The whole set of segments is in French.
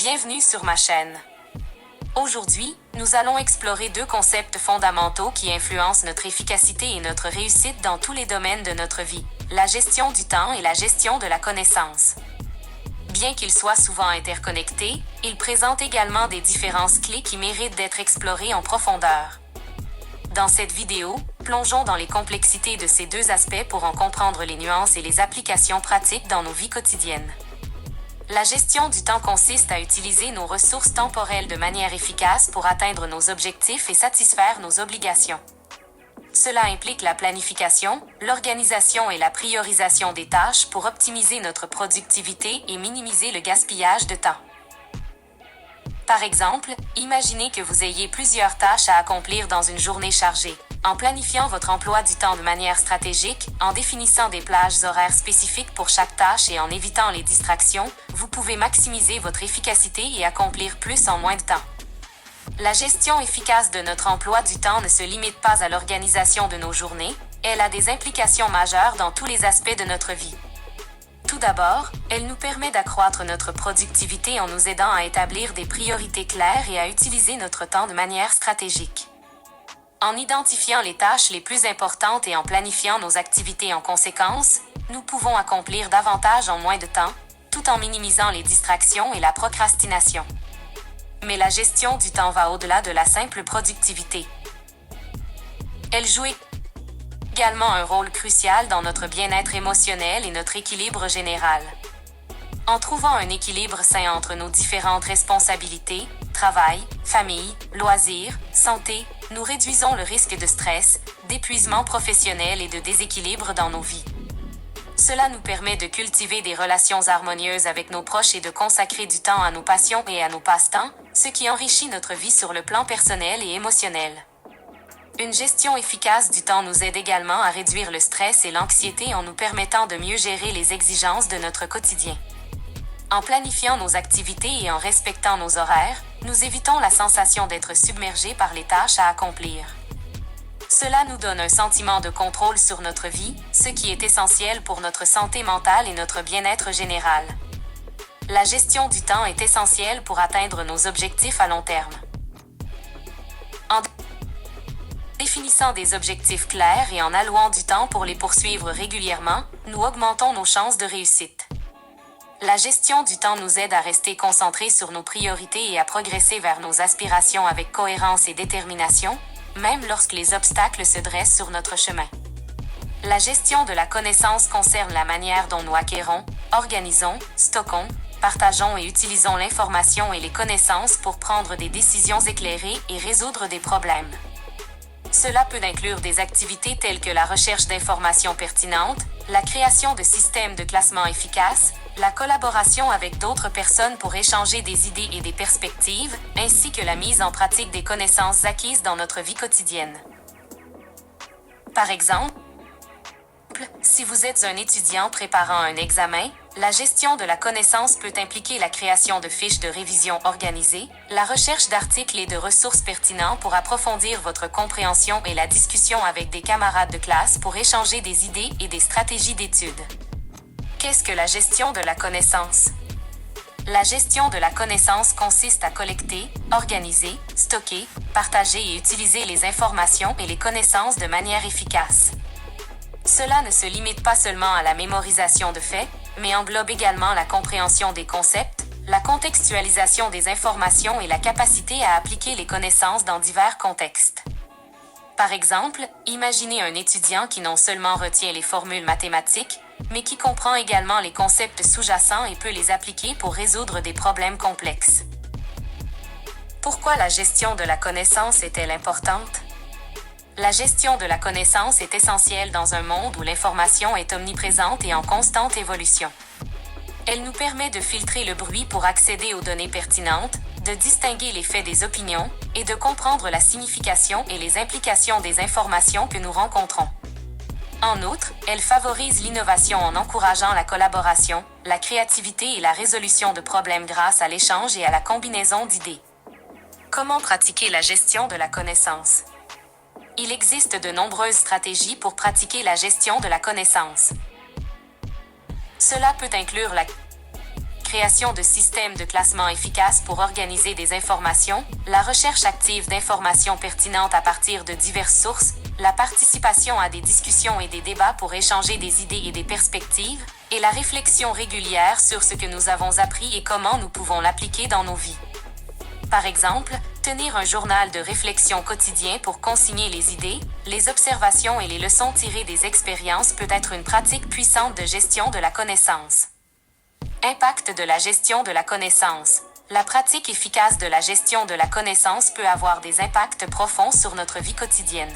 Bienvenue sur ma chaîne. Aujourd'hui, nous allons explorer deux concepts fondamentaux qui influencent notre efficacité et notre réussite dans tous les domaines de notre vie, la gestion du temps et la gestion de la connaissance. Bien qu'ils soient souvent interconnectés, ils présentent également des différences clés qui méritent d'être explorées en profondeur. Dans cette vidéo, plongeons dans les complexités de ces deux aspects pour en comprendre les nuances et les applications pratiques dans nos vies quotidiennes. La gestion du temps consiste à utiliser nos ressources temporelles de manière efficace pour atteindre nos objectifs et satisfaire nos obligations. Cela implique la planification, l'organisation et la priorisation des tâches pour optimiser notre productivité et minimiser le gaspillage de temps. Par exemple, imaginez que vous ayez plusieurs tâches à accomplir dans une journée chargée. En planifiant votre emploi du temps de manière stratégique, en définissant des plages horaires spécifiques pour chaque tâche et en évitant les distractions, vous pouvez maximiser votre efficacité et accomplir plus en moins de temps. La gestion efficace de notre emploi du temps ne se limite pas à l'organisation de nos journées, elle a des implications majeures dans tous les aspects de notre vie. Tout d'abord, elle nous permet d'accroître notre productivité en nous aidant à établir des priorités claires et à utiliser notre temps de manière stratégique. En identifiant les tâches les plus importantes et en planifiant nos activités en conséquence, nous pouvons accomplir davantage en moins de temps, tout en minimisant les distractions et la procrastination. Mais la gestion du temps va au-delà de la simple productivité. Elle joue également un rôle crucial dans notre bien-être émotionnel et notre équilibre général. En trouvant un équilibre sain entre nos différentes responsabilités, travail, famille, loisirs, santé, nous réduisons le risque de stress, d'épuisement professionnel et de déséquilibre dans nos vies. Cela nous permet de cultiver des relations harmonieuses avec nos proches et de consacrer du temps à nos passions et à nos passe-temps, ce qui enrichit notre vie sur le plan personnel et émotionnel. Une gestion efficace du temps nous aide également à réduire le stress et l'anxiété en nous permettant de mieux gérer les exigences de notre quotidien. En planifiant nos activités et en respectant nos horaires, nous évitons la sensation d'être submergés par les tâches à accomplir. Cela nous donne un sentiment de contrôle sur notre vie, ce qui est essentiel pour notre santé mentale et notre bien-être général. La gestion du temps est essentielle pour atteindre nos objectifs à long terme. En définissant des objectifs clairs et en allouant du temps pour les poursuivre régulièrement, nous augmentons nos chances de réussite. La gestion du temps nous aide à rester concentrés sur nos priorités et à progresser vers nos aspirations avec cohérence et détermination, même lorsque les obstacles se dressent sur notre chemin. La gestion de la connaissance concerne la manière dont nous acquérons, organisons, stockons, partageons et utilisons l'information et les connaissances pour prendre des décisions éclairées et résoudre des problèmes. Cela peut inclure des activités telles que la recherche d'informations pertinentes, la création de systèmes de classement efficaces, la collaboration avec d'autres personnes pour échanger des idées et des perspectives, ainsi que la mise en pratique des connaissances acquises dans notre vie quotidienne. Par exemple, si vous êtes un étudiant préparant un examen, la gestion de la connaissance peut impliquer la création de fiches de révision organisées, la recherche d'articles et de ressources pertinents pour approfondir votre compréhension et la discussion avec des camarades de classe pour échanger des idées et des stratégies d'études. Qu'est-ce que la gestion de la connaissance? La gestion de la connaissance consiste à collecter, organiser, stocker, partager et utiliser les informations et les connaissances de manière efficace. Cela ne se limite pas seulement à la mémorisation de faits, mais englobe également la compréhension des concepts, la contextualisation des informations et la capacité à appliquer les connaissances dans divers contextes. Par exemple, imaginez un étudiant qui non seulement retient les formules mathématiques, mais qui comprend également les concepts sous-jacents et peut les appliquer pour résoudre des problèmes complexes. Pourquoi la gestion de la connaissance est-elle importante? La gestion de la connaissance est essentielle dans un monde où l'information est omniprésente et en constante évolution. Elle nous permet de filtrer le bruit pour accéder aux données pertinentes, de distinguer les faits des opinions et de comprendre la signification et les implications des informations que nous rencontrons. En outre, elle favorise l'innovation en encourageant la collaboration, la créativité et la résolution de problèmes grâce à l'échange et à la combinaison d'idées. Comment pratiquer la gestion de la connaissance? Il existe de nombreuses stratégies pour pratiquer la gestion de la connaissance. Cela peut inclure la création de systèmes de classement efficaces pour organiser des informations, la recherche active d'informations pertinentes à partir de diverses sources, la participation à des discussions et des débats pour échanger des idées et des perspectives, et la réflexion régulière sur ce que nous avons appris et comment nous pouvons l'appliquer dans nos vies. Par exemple, tenir un journal de réflexion quotidien pour consigner les idées, les observations et les leçons tirées des expériences peut être une pratique puissante de gestion de la connaissance. Impact de la gestion de la connaissance. La pratique efficace de la gestion de la connaissance peut avoir des impacts profonds sur notre vie quotidienne.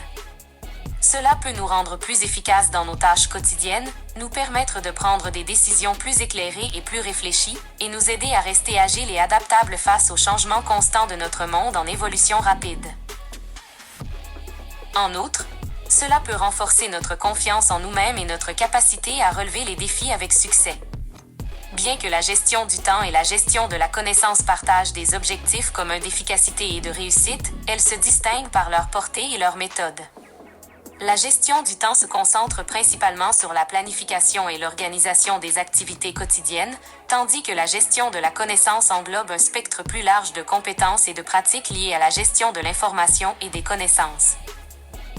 Cela peut nous rendre plus efficaces dans nos tâches quotidiennes, nous permettre de prendre des décisions plus éclairées et plus réfléchies, et nous aider à rester agiles et adaptables face aux changements constants de notre monde en évolution rapide. En outre, cela peut renforcer notre confiance en nous-mêmes et notre capacité à relever les défis avec succès. Bien que la gestion du temps et la gestion de la connaissance partagent des objectifs communs d'efficacité et de réussite, elles se distinguent par leur portée et leur méthode. La gestion du temps se concentre principalement sur la planification et l'organisation des activités quotidiennes, tandis que la gestion de la connaissance englobe un spectre plus large de compétences et de pratiques liées à la gestion de l'information et des connaissances.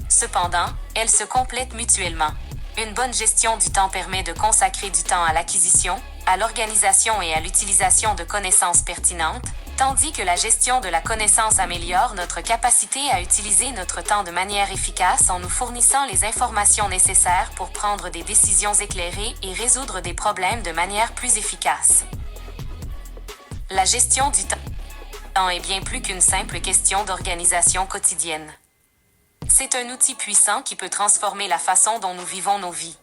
Cependant, elles se complètent mutuellement. Une bonne gestion du temps permet de consacrer du temps à l'acquisition, à l'organisation et à l'utilisation de connaissances pertinentes, tandis que la gestion de la connaissance améliore notre capacité à utiliser notre temps de manière efficace en nous fournissant les informations nécessaires pour prendre des décisions éclairées et résoudre des problèmes de manière plus efficace. La gestion du temps est bien plus qu'une simple question d'organisation quotidienne. C'est un outil puissant qui peut transformer la façon dont nous vivons nos vies.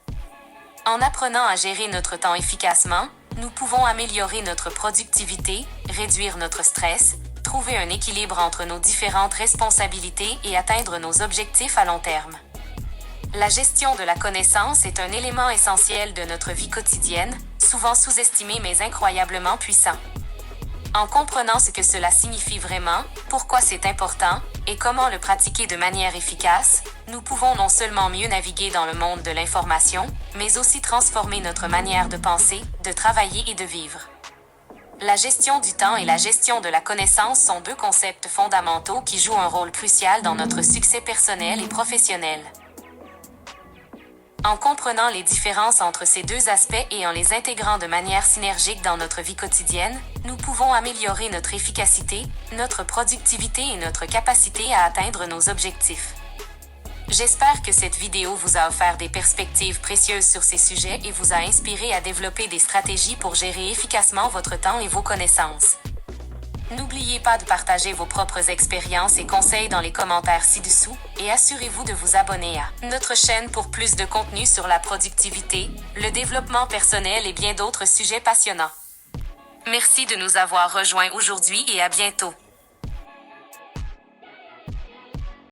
En apprenant à gérer notre temps efficacement, nous pouvons améliorer notre productivité, réduire notre stress, trouver un équilibre entre nos différentes responsabilités et atteindre nos objectifs à long terme. La gestion de la connaissance est un élément essentiel de notre vie quotidienne, souvent sous-estimé mais incroyablement puissant. En comprenant ce que cela signifie vraiment, pourquoi c'est important, et comment le pratiquer de manière efficace, nous pouvons non seulement mieux naviguer dans le monde de l'information, mais aussi transformer notre manière de penser, de travailler et de vivre. La gestion du temps et la gestion de la connaissance sont deux concepts fondamentaux qui jouent un rôle crucial dans notre succès personnel et professionnel. En comprenant les différences entre ces deux aspects et en les intégrant de manière synergique dans notre vie quotidienne, nous pouvons améliorer notre efficacité, notre productivité et notre capacité à atteindre nos objectifs. J'espère que cette vidéo vous a offert des perspectives précieuses sur ces sujets et vous a inspiré à développer des stratégies pour gérer efficacement votre temps et vos connaissances. N'oubliez pas de partager vos propres expériences et conseils dans les commentaires ci-dessous et assurez-vous de vous abonner à notre chaîne pour plus de contenu sur la productivité, le développement personnel et bien d'autres sujets passionnants. Merci de nous avoir rejoints aujourd'hui et à bientôt.